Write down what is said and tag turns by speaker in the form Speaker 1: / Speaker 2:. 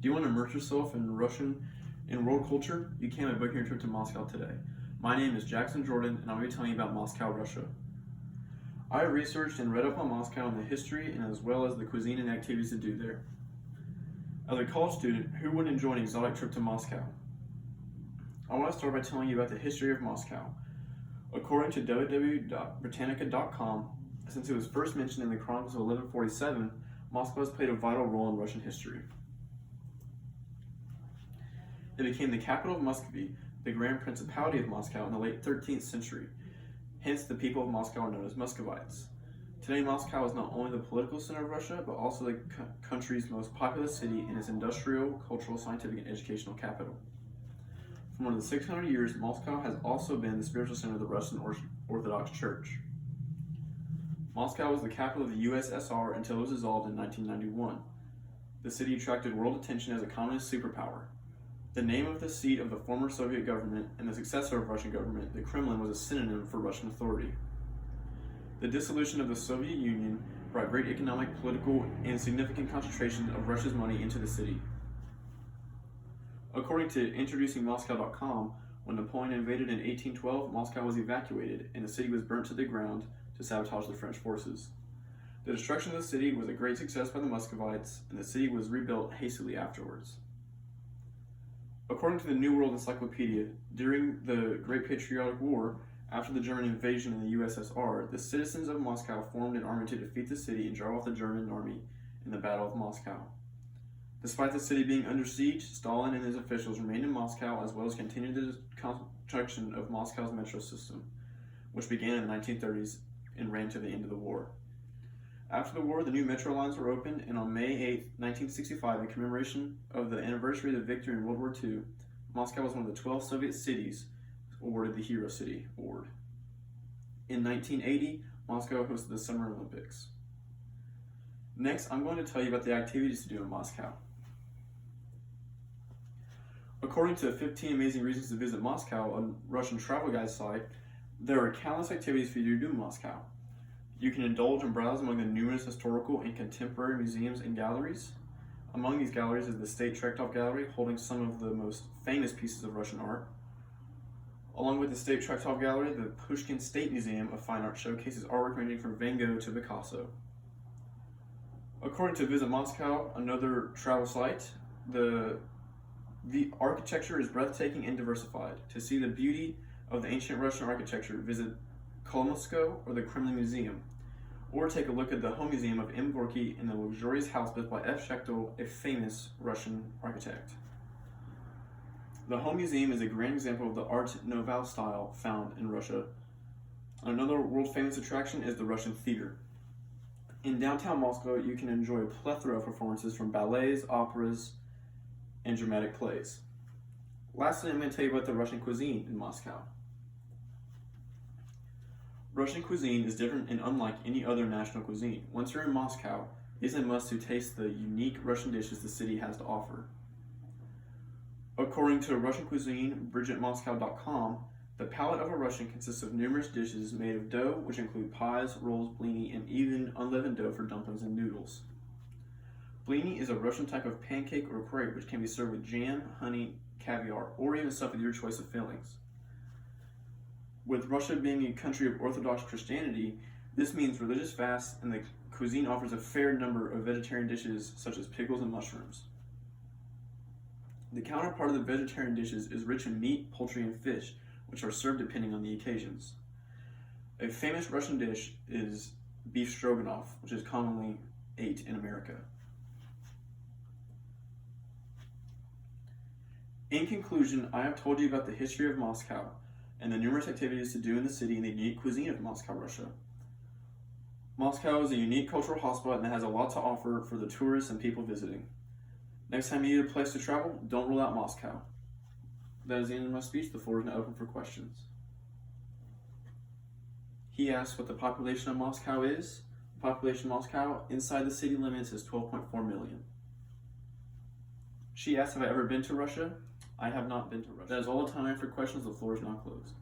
Speaker 1: Do you want to immerse yourself in Russian and world culture? You can by booking your trip to Moscow today. My name is Jackson Jordan, and I'm going to be telling you about Moscow, Russia. I researched and read up on Moscow and the history, and as well as the cuisine and activities to do there. As a college student, who wouldn't enjoy an exotic trip to Moscow? I want to start by telling you about the history of Moscow. According to www.britannica.com, since it was first mentioned in the Chronicles of 1147, Moscow has played a vital role in Russian history. It became the capital of Muscovy, the Grand Principality of Moscow, in the late 13th century. Hence, the people of Moscow are known as Muscovites. Today, Moscow is not only the political center of Russia, but also the country's most populous city and its industrial, cultural, scientific, and educational capital. For more than 600 years, Moscow has also been the spiritual center of the Russian Orthodox Church. Moscow was the capital of the USSR until it was dissolved in 1991. The city attracted world attention as a communist superpower. The name of the seat of the former Soviet government and the successor of Russian government, the Kremlin, was a synonym for Russian authority. The dissolution of the Soviet Union brought great economic, political, and significant concentration of Russia's money into the city. According to IntroducingMoscow.com, when Napoleon invaded in 1812, Moscow was evacuated and the city was burnt to the ground to sabotage the French forces. The destruction of the city was a great success by the Muscovites, and the city was rebuilt hastily afterwards. According to the New World Encyclopedia, during the Great Patriotic War, after the German invasion in the USSR, the citizens of Moscow formed an army to defeat the city and drive off the German army in the Battle of Moscow. Despite the city being under siege, Stalin and his officials remained in Moscow, as well as continued the construction of Moscow's metro system, which began in the 1930s and ran to the end of the war. After the war, the new metro lines were opened, and on May 8, 1965, in commemoration of the anniversary of the victory in World War II, Moscow was one of the 12 Soviet cities awarded the Hero City Award. In 1980, Moscow hosted the Summer Olympics. Next, I'm going to tell you about the activities to do in Moscow. According to 15 Amazing Reasons to Visit Moscow, a Russian travel guide site, there are countless activities for you to do in Moscow. You can indulge and browse among the numerous historical and contemporary museums and galleries. Among these galleries is the State Tretyakov Gallery, holding some of the most famous pieces of Russian art. Along with the State Tretyakov Gallery, the Pushkin State Museum of Fine Art showcases artwork ranging from Van Gogh to Picasso. According to Visit Moscow, another travel site, the architecture is breathtaking and diversified. To see the beauty of the ancient Russian architecture, visit Kolmosko or the Kremlin Museum, or take a look at the Home Museum of M. Gorky in the luxurious house built by F. Shechtel, a famous Russian architect. The Home Museum is a grand example of the Art Nouveau style found in Russia. Another world-famous attraction is the Russian Theater. In downtown Moscow, you can enjoy a plethora of performances from ballets, operas, and dramatic plays. Lastly, I'm going to tell you about the Russian cuisine in Moscow. Russian cuisine is different and unlike any other national cuisine. Once you're in Moscow, it is a must to taste the unique Russian dishes the city has to offer. According to Russian cuisine, BridgetMoscow.com, the palate of a Russian consists of numerous dishes made of dough, which include pies, rolls, blini, and even unleavened dough for dumplings and noodles. Blini is a Russian type of pancake or crepe which can be served with jam, honey, caviar, or even stuffed with your choice of fillings. With Russia being a country of Orthodox Christianity, this means religious fasts, and the cuisine offers a fair number of vegetarian dishes such as pickles and mushrooms. The counterpart of the vegetarian dishes is rich in meat, poultry, and fish, which are served depending on the occasions. A famous Russian dish is beef stroganoff, which is commonly ate in America. In conclusion, I have told you about the history of Moscow and the numerous activities to do in the city and the unique cuisine of Moscow, Russia. Moscow is a unique cultural hotspot and has a lot to offer for the tourists and people visiting. Next time you need a place to travel, don't rule out Moscow. That is the end of my speech. The floor is now open for questions. He asked what the population of Moscow is. The population of Moscow inside the city limits is 12.4 million. She asked, have I ever been to Russia? I have not been to Russia. That is all the time I have for questions. The floor is now closed.